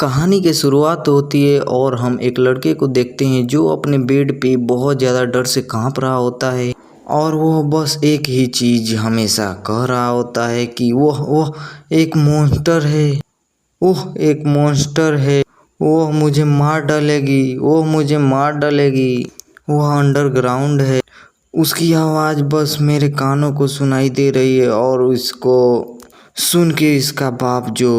कहानी की शुरुआत होती है और हम एक लड़के को देखते हैं जो अपने बेड पे बहुत ज़्यादा डर से कांप रहा होता है और वो बस एक ही चीज़ हमेशा कह रहा होता है कि वह एक मॉन्स्टर है, वह एक मॉन्स्टर है, वह मुझे मार डालेगी, वह मुझे मार डालेगी, वह अंडरग्राउंड है। उसकी आवाज़ बस मेरे कानों को सुनाई दे रही है और उसको सुन के इसका बाप जो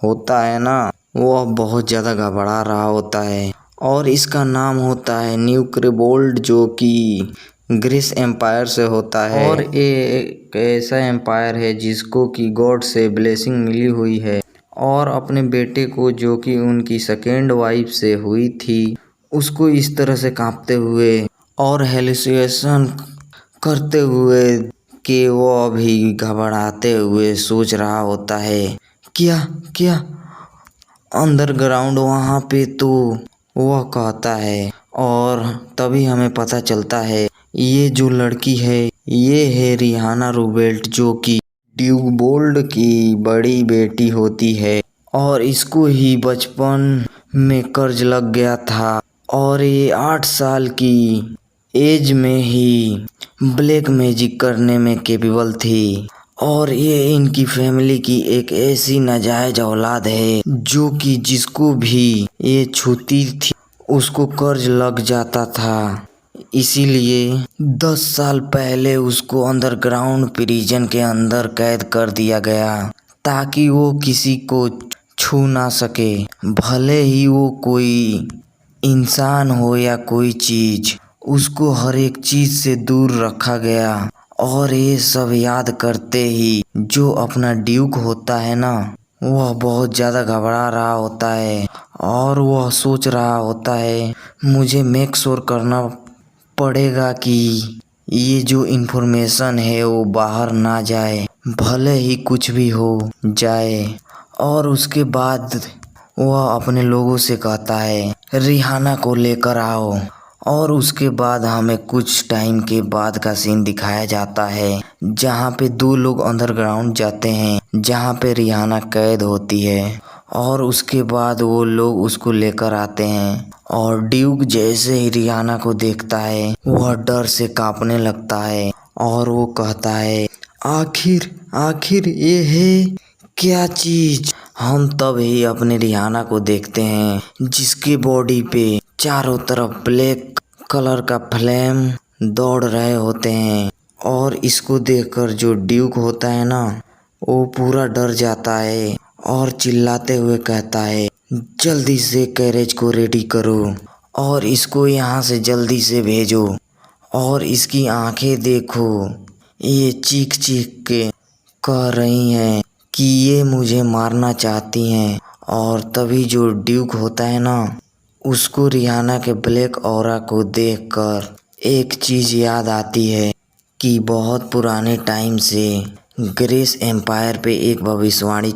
होता है ना, वह बहुत ज़्यादा घबरा रहा होता है और इसका नाम होता है न्यूक रिवोल्ट, जो कि ग्रीस एम्पायर से होता है और ये एक ऐसा एम्पायर है जिसको कि गॉड से ब्लेसिंग मिली हुई है और अपने बेटे को, जो कि उनकी सेकेंड वाइफ से हुई थी, उसको इस तरह से कांपते हुए और हेलुसिनेशन करते हुए कि वो अभी घबराते हुए सोच रहा होता है क्या क्या अंडरग्राउंड वहाँ पे। तो वह कहता है और तभी हमें पता चलता है ये जो लड़की है ये है रिहाना रूवेल्ट, जो कि ड्यूक बोल्ट की बड़ी बेटी होती है और इसको ही बचपन में कर्ज लग गया था और ये 8 साल की एज में ही ब्लैक मैजिक करने में कैपेबल थी और ये इनकी फैमिली की एक ऐसी नाजायज औलाद है जो कि जिसको भी ये छूती थी उसको कर्ज लग जाता था। इसीलिए 10 साल पहले उसको अंडरग्राउंड प्रिजन के अंदर कैद कर दिया गया ताकि वो किसी को छू ना सके, भले ही वो कोई इंसान हो या कोई चीज, उसको हर एक चीज से दूर रखा गया। और ये सब याद करते ही जो अपना ड्यूक होता है ना, वह बहुत ज़्यादा घबरा रहा होता है और वह सोच रहा होता है मुझे मेक श्योर करना पड़ेगा कि ये जो इन्फॉर्मेशन है वो बाहर ना जाए, भले ही कुछ भी हो जाए। और उसके बाद वह अपने लोगों से कहता है रिहाना को लेकर आओ और उसके बाद हमें कुछ टाइम के बाद का सीन दिखाया जाता है जहाँ पे 2 लोग अंडरग्राउंड जाते हैं जहाँ पे रिहाना कैद होती है और उसके बाद वो लोग उसको लेकर आते हैं और ड्यूक जैसे ही रिहाना को देखता है वह डर से कांपने लगता है और वो कहता है आखिर ये है क्या चीज। हम तब ही अपने रिहाना को देखते हैं जिसकी बॉडी पे चारों तरफ ब्लैक कलर का फ्लेम दौड़ रहे होते हैं और इसको देखकर जो ड्यूक होता है ना, वो पूरा डर जाता है और चिल्लाते हुए कहता है जल्दी से कैरेज को रेडी करो और इसको यहाँ से जल्दी से भेजो। और इसकी आंखें देखो, ये चीख चीख के कह रही हैं कि ये मुझे मारना चाहती हैं। और तभी जो ड्यूक होता है ना, उसको रिहाना के ब्लैक ऑरा को देखकर एक चीज़ याद आती है कि बहुत पुराने टाइम से ग्रीस एम्पायर पे एक भविष्यवाणी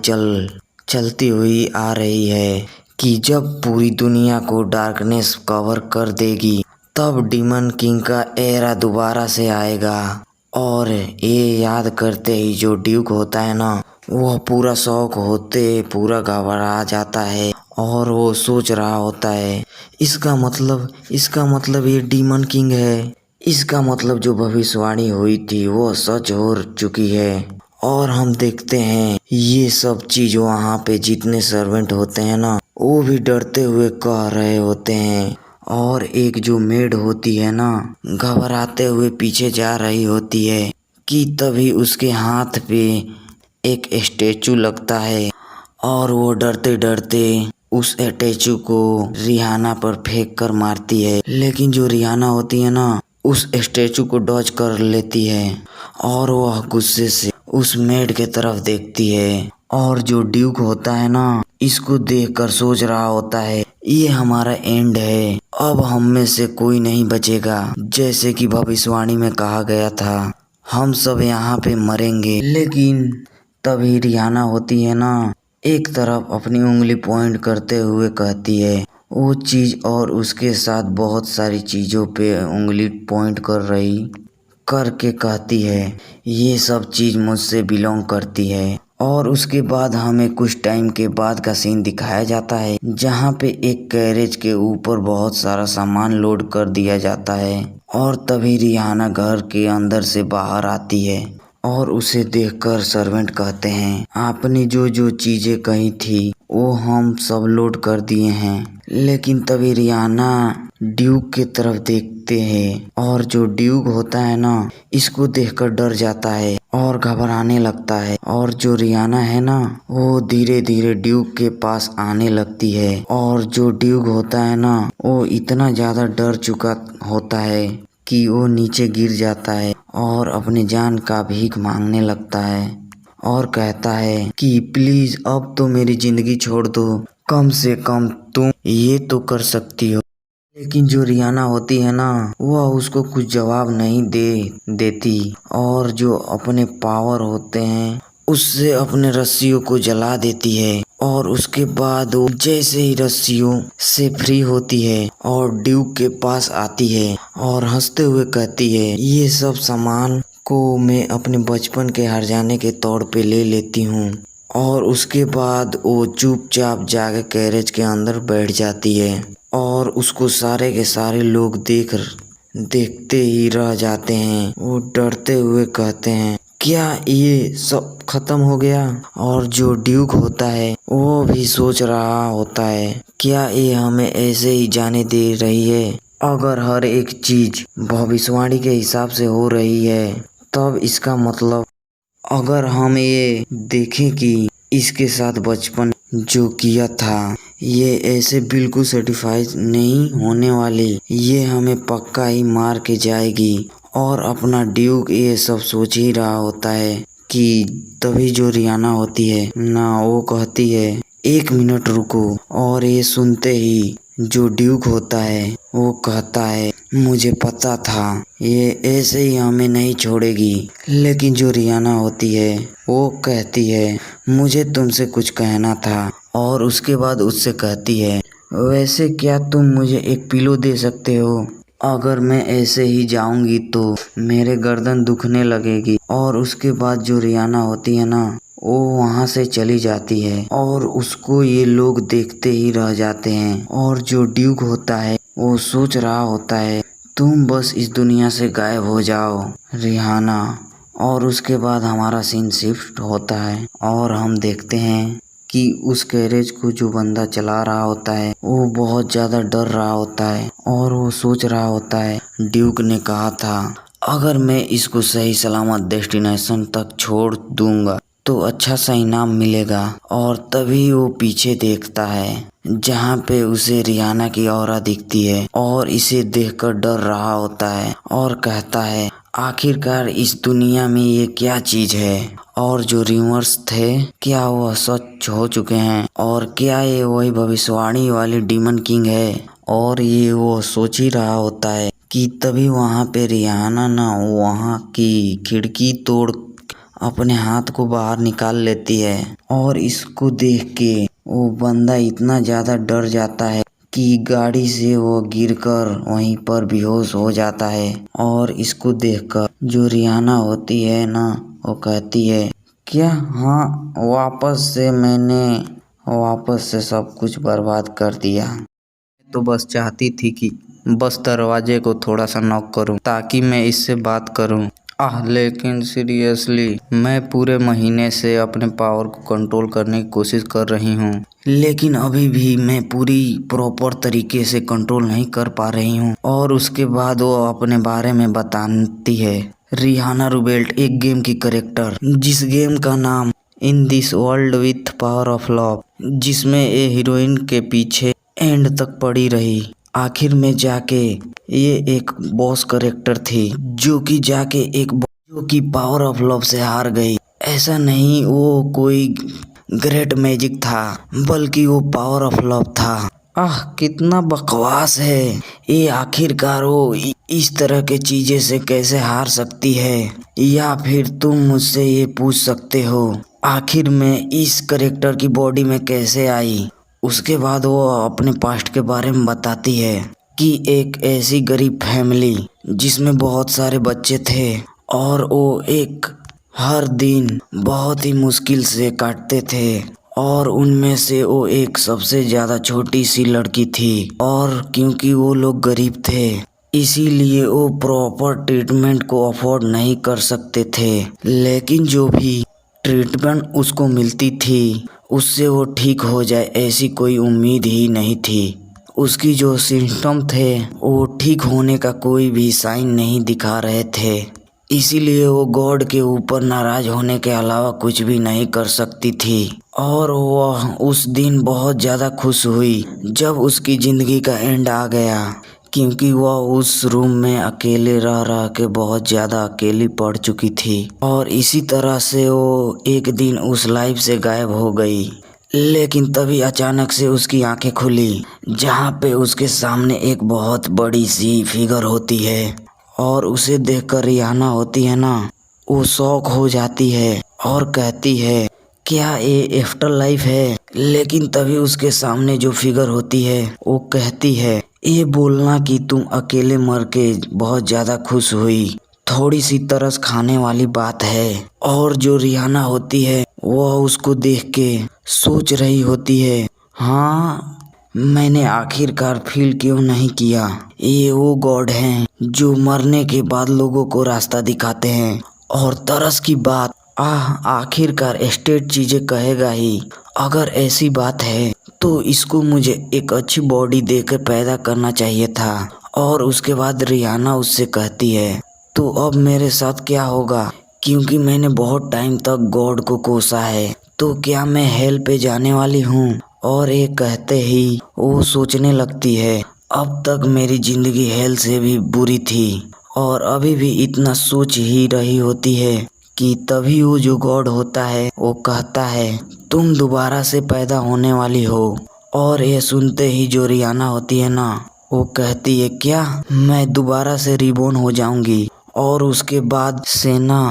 चलती हुई आ रही है कि जब पूरी दुनिया को डार्कनेस कवर कर देगी तब डीमन किंग का एरा दोबारा से आएगा। और ये याद करते ही जो ड्यूक होता है ना, वह पूरा शौक होते पूरा घबरा जाता है और वो सोच रहा होता है इसका मतलब ये डीमन किंग है, इसका मतलब जो भविष्यवाणी हुई थी वो सच हो चुकी है। और हम देखते हैं ये सब चीज वहाँ पे जितने सर्वेंट होते हैं ना, वो भी डरते हुए कह रहे होते हैं और एक जो मेड होती है ना, घबराते हुए पीछे जा रही होती है कि तभी उसके हाथ पे एक स्टैचू लगता है और वो डरते डरते उस स्टैचू को रिहाना पर फेंक कर मारती है। लेकिन जो रिहाना होती है ना, उस स्टैचू को डॉज कर लेती है और वह गुस्से से उस मेड के तरफ देखती है। और जो ड्यूक होता है ना, इसको देखकर सोच रहा होता है ये हमारा एंड है, अब हम में से कोई नहीं बचेगा, जैसे कि भविष्यवाणी में कहा गया था हम सब यहाँ पे मरेंगे। लेकिन तभी रिहाना होती है ना, एक तरफ अपनी उंगली पॉइंट करते हुए कहती है वो चीज़ और उसके साथ बहुत सारी चीज़ों पे उंगली पॉइंट कर रही करके कहती है ये सब चीज़ मुझसे बिलोंग करती है और उसके बाद हमें कुछ टाइम के बाद का सीन दिखाया जाता है जहाँ पे एक कैरेज के ऊपर बहुत सारा सामान लोड कर दिया जाता है और तभी रिहाना घर के अंदर से बाहर आती है और उसे देखकर सर्वेंट कहते हैं आपने जो जो चीजें कही थी वो हम सब लोड कर दिए हैं। लेकिन तभी रिहाना ड्यूक की तरफ देखते हैं और जो ड्यूक होता है ना इसको देखकर डर जाता है और घबराने लगता है और जो रिहाना है ना वो धीरे धीरे ड्यूक के पास आने लगती है और जो ड्यूक होता है ना वो इतना ज्यादा डर चुका होता है कि वो नीचे गिर जाता है और अपनी जान का भीख मांगने लगता है और कहता है कि प्लीज अब तो मेरी जिंदगी छोड़ दो, कम से कम तुम ये तो कर सकती हो। लेकिन जो रिहाना होती है ना वह उसको कुछ जवाब नहीं देती और जो अपने पावर होते हैं उससे अपने रस्सियों को जला देती है और उसके बाद वो जैसे ही रस्सियों से फ्री होती है और ड्यूक के पास आती है और हंसते हुए कहती है ये सब सामान को मैं अपने बचपन के हार जाने के तौर पे ले लेती हूँ। और उसके बाद वो चुपचाप जाके कैरेज के अंदर बैठ जाती है और उसको सारे के सारे लोग देखते ही रह जाते हैं। वो डरते हुए कहते हैं क्या ये सब खत्म हो गया। और जो ड्यूक होता है वो भी सोच रहा होता है क्या ये हमें ऐसे ही जाने दे रही है। अगर हर एक चीज भविष्यवाणी के हिसाब से हो रही है तब इसका मतलब अगर हम ये देखें कि इसके साथ बचपन जो किया था ये ऐसे बिल्कुल सर्टिफाइड नहीं होने वाली, ये हमें पक्का ही मार के जाएगी। और अपना ड्यूक ये सब सोच ही रहा होता है कि तभी जो रिहाना होती है ना वो कहती है 1 मिनट रुको। और ये सुनते ही जो ड्यूक होता है वो कहता है मुझे पता था ये ऐसे ही हमें नहीं छोड़ेगी। लेकिन जो रिहाना होती है वो कहती है मुझे तुमसे कुछ कहना था। और उसके बाद उससे कहती है वैसे क्या तुम मुझे एक पिलो दे सकते हो, अगर मैं ऐसे ही जाऊंगी तो मेरे गर्दन दुखने लगेगी। और उसके बाद जो रिहाना होती है ना वो वहाँ से चली जाती है और उसको ये लोग देखते ही रह जाते हैं। और जो ड्यूक होता है वो सोच रहा होता है तुम बस इस दुनिया से गायब हो जाओ रिहाना। और उसके बाद हमारा सीन शिफ्ट होता है और हम देखते हैं कि उस कैरेज को जो बंदा चला रहा होता है वो बहुत ज़्यादा डर रहा होता है और वो सोच रहा होता है ड्यूक ने कहा था अगर मैं इसको सही सलामत डेस्टिनेशन तक छोड़ दूंगा तो अच्छा सा इनाम मिलेगा। और तभी वो पीछे देखता है जहाँ पे उसे रिहाना की औरा दिखती है और इसे देखकर डर रहा होता है और कहता है आखिरकार इस दुनिया में ये क्या चीज है और जो र्यूमर्स थे क्या वह सच हो चुके हैं और क्या ये वही भविष्यवाणी वाली डीमन किंग है। और ये वो सोच ही रहा होता है कि तभी वहाँ पे रिहाना ना वहाँ की खिड़की तोड़ अपने हाथ को बाहर निकाल लेती है और इसको देख के वो बंदा इतना ज़्यादा डर जाता है कि गाड़ी से वो गिरकर वहीं पर बेहोश हो जाता है। और इसको देखकर जो रिहाना होती है ना वो कहती है क्या हाँ मैंने वापस से सब कुछ बर्बाद कर दिया। तो बस चाहती थी कि बस दरवाजे को थोड़ा सा नॉक करूं ताकि मैं इससे बात करूं। लेकिन सीरियसली मैं पूरे महीने से अपने पावर को कंट्रोल करने की कोशिश कर रही हूँ लेकिन अभी भी मैं पूरी प्रॉपर तरीके से कंट्रोल नहीं कर पा रही हूँ। और उसके बाद वो अपने बारे में बताती है रिहाना रूबेल्ट एक गेम की कैरेक्टर जिस गेम का नाम in this world with power of love, जिसमें ये हीरोइन के पीछे एंड तक पड़ी रही। आखिर में जाके ये एक बॉस कैरेक्टर थी जो कि पावर ऑफ लव से हार गई। ऐसा नहीं वो कोई ग्रेट मैजिक था बल्कि वो पावर ऑफ लव था। कितना बकवास है ये, आखिरकार वो इस तरह के चीजें से कैसे हार सकती है। या फिर तुम मुझसे ये पूछ सकते हो आखिर मैं इस कैरेक्टर की बॉडी में कैसे आई। उसके बाद वो अपने पास्ट के बारे में बताती है कि एक ऐसी गरीब फैमिली जिसमें बहुत सारे बच्चे थे और वो एक हर दिन बहुत ही मुश्किल से काटते थे और उनमें से वो एक सबसे ज़्यादा छोटी सी लड़की थी और क्योंकि वो लोग गरीब थे इसीलिए वो प्रॉपर ट्रीटमेंट को अफोर्ड नहीं कर सकते थे। लेकिन जो भी ट्रीटमेंट उसको मिलती थी उससे वो ठीक हो जाए ऐसी कोई उम्मीद ही नहीं थी। उसकी जो सिम्टम थे वो ठीक होने का कोई भी साइन नहीं दिखा रहे थे, इसीलिए वो गॉड के ऊपर नाराज होने के अलावा कुछ भी नहीं कर सकती थी। और वह उस दिन बहुत ज़्यादा खुश हुई जब उसकी ज़िंदगी का एंड आ गया, क्योंकि वह उस रूम में अकेले रह रह के बहुत ज़्यादा अकेली पड़ चुकी थी और इसी तरह से वो एक दिन उस लाइफ से गायब हो गई। लेकिन तभी अचानक से उसकी आंखें खुली जहाँ पे उसके सामने एक बहुत बड़ी सी फिगर होती है और उसे देखकर रिहाना होती है ना, वो शॉक हो जाती है और कहती है क्या ये आफ्टर लाइफ है। लेकिन तभी उसके सामने जो फिगर होती है वो कहती है ये बोलना कि तुम अकेले मर के बहुत ज़्यादा खुश हुई थोड़ी सी तरस खाने वाली बात है। और जो रिहाना होती है वह उसको देख के सोच रही होती है, हाँ मैंने आखिरकार फील क्यों नहीं किया, ये वो गॉड हैं जो मरने के बाद लोगों को रास्ता दिखाते हैं। और तरस की बात, आखिरकार एस्टेट चीज़ें कहेगा ही। अगर ऐसी बात है तो इसको मुझे एक अच्छी बॉडी देकर पैदा करना चाहिए था। और उसके बाद रिहाना उससे कहती है तो अब मेरे साथ क्या होगा, क्योंकि मैंने बहुत टाइम तक गॉड को कोसा है, तो क्या मैं हेल पे जाने वाली हूँ। और ये कहते ही वो सोचने लगती है अब तक मेरी ज़िंदगी हेल से भी बुरी थी और अभी भी इतना सोच ही रही होती है कि तभी वो जो गॉड होता है वो कहता है तुम दोबारा से पैदा होने वाली हो। और ये सुनते ही जो रिहाना होती है ना, वो कहती है क्या मैं दोबारा से रिबॉर्न हो जाऊंगी। और उसके बाद से ना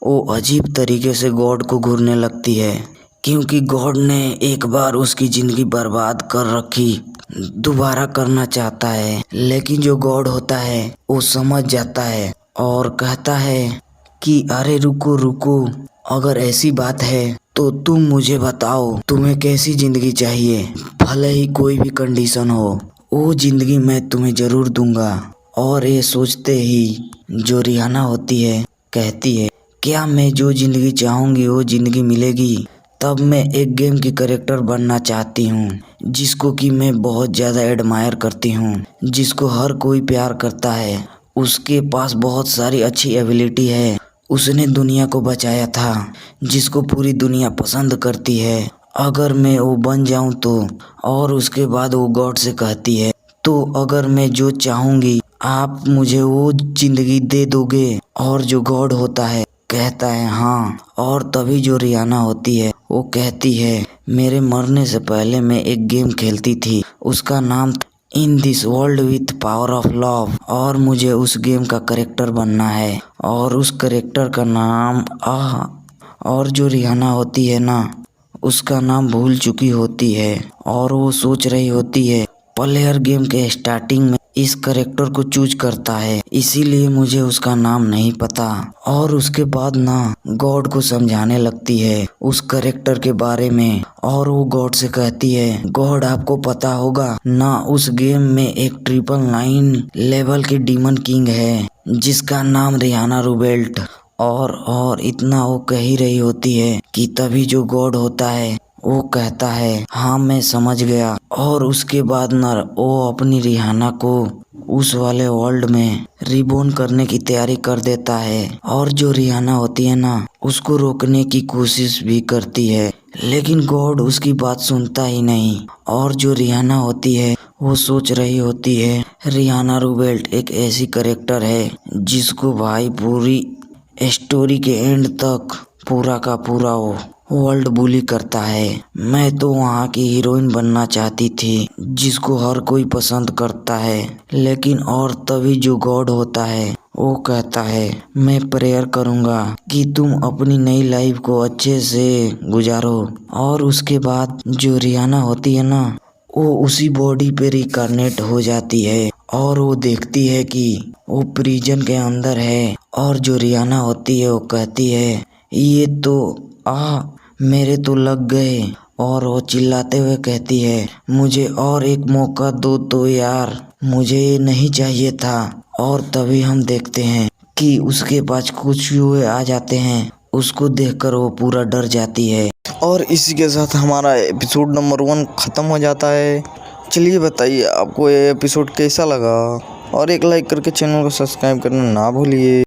वो अजीब तरीके से गॉड को घूरने लगती है, क्योंकि गॉड ने एक बार उसकी ज़िंदगी बर्बाद कर रखी, दोबारा करना चाहता है। लेकिन जो गॉड होता है वो समझ जाता है और कहता है कि अरे रुको रुको, अगर ऐसी बात है तो तुम मुझे बताओ तुम्हें कैसी ज़िंदगी चाहिए, भले ही कोई भी कंडीशन हो वो ज़िंदगी मैं तुम्हें ज़रूर दूंगा। और ये सोचते ही जो रिहाना होती है कहती है क्या मैं जो ज़िंदगी चाहूँगी वो ज़िंदगी मिलेगी। तब मैं एक गेम की कैरेक्टर बनना चाहती हूँ जिसको कि मैं बहुत ज़्यादा एडमायर करती हूँ, जिसको हर कोई प्यार करता है, उसके पास बहुत सारी अच्छी एबिलिटी है, उसने दुनिया को बचाया था, जिसको पूरी दुनिया पसंद करती है। अगर मैं वो बन जाऊँ तो। और उसके बाद वो गॉड से कहती है तो अगर मैं जो चाहूँगी आप मुझे वो ज़िंदगी दे दोगे। और जो गॉड होता है कहता है हाँ। और तभी जो रिहाना होती है वो कहती है मेरे मरने से पहले मैं एक गेम खेलती थी, उसका नाम in this world with power of love, और मुझे उस गेम का करेक्टर बनना है। और उस करेक्टर का नाम और जो रिहाना होती है ना उसका नाम भूल चुकी होती है और वो सोच रही होती है प्लेयर गेम के स्टार्टिंग में इस करेक्टर को चूज करता है, इसीलिए मुझे उसका नाम नहीं पता। और उसके बाद ना गॉड को समझाने लगती है उस करेक्टर के बारे में। और वो गॉड से कहती है गॉड आपको पता होगा ना उस गेम में एक 999 लेवल के डीमन किंग है जिसका नाम रिहाना रूबेल्ट। और इतना वो कह ही रही होती है कि तभी जो गॉड होता है वो कहता है हाँ मैं समझ गया। और उसके बाद ना वो अपनी रिहाना को उस वाले वर्ल्ड में रिबॉर्न करने की तैयारी कर देता है। और जो रिहाना होती है ना उसको रोकने की कोशिश भी करती है, लेकिन गॉड उसकी बात सुनता ही नहीं। और जो रिहाना होती है वो सोच रही होती है रिहाना रूबेल्ट एक ऐसी करेक्टर है जिसको भाई पूरी स्टोरी के एंड तक पूरा का पूरा वो वर्ल्ड बुली करता है। मैं तो वहाँ की हीरोइन बनना चाहती थी जिसको हर कोई पसंद करता है। लेकिन और तभी जो गॉड होता है वो कहता है मैं प्रेयर करूँगा कि तुम अपनी नई लाइफ को अच्छे से गुजारो। और उसके बाद जो रिहाना होती है ना वो उसी बॉडी पे रिकार्नेट हो जाती है और वो देखती है कि वो प्रिजन के अंदर है। और जो रिहाना होती है वो कहती है ये तो मेरे तो लग गए। और वो चिल्लाते हुए कहती है, मुझे और एक मौका दो तो यार, मुझे ये नहीं चाहिए था। और तभी हम देखते हैं कि उसके पास कुछ चूहे आ जाते हैं। उसको देखकर वो पूरा डर जाती है। और इसी के साथ हमारा एपिसोड नंबर 1 ख़त्म हो जाता है। चलिए बताइए आपको ये एपिसोड कैसा लगा, और एक लाइक करके चैनल को सब्सक्राइब करना ना भूलिए।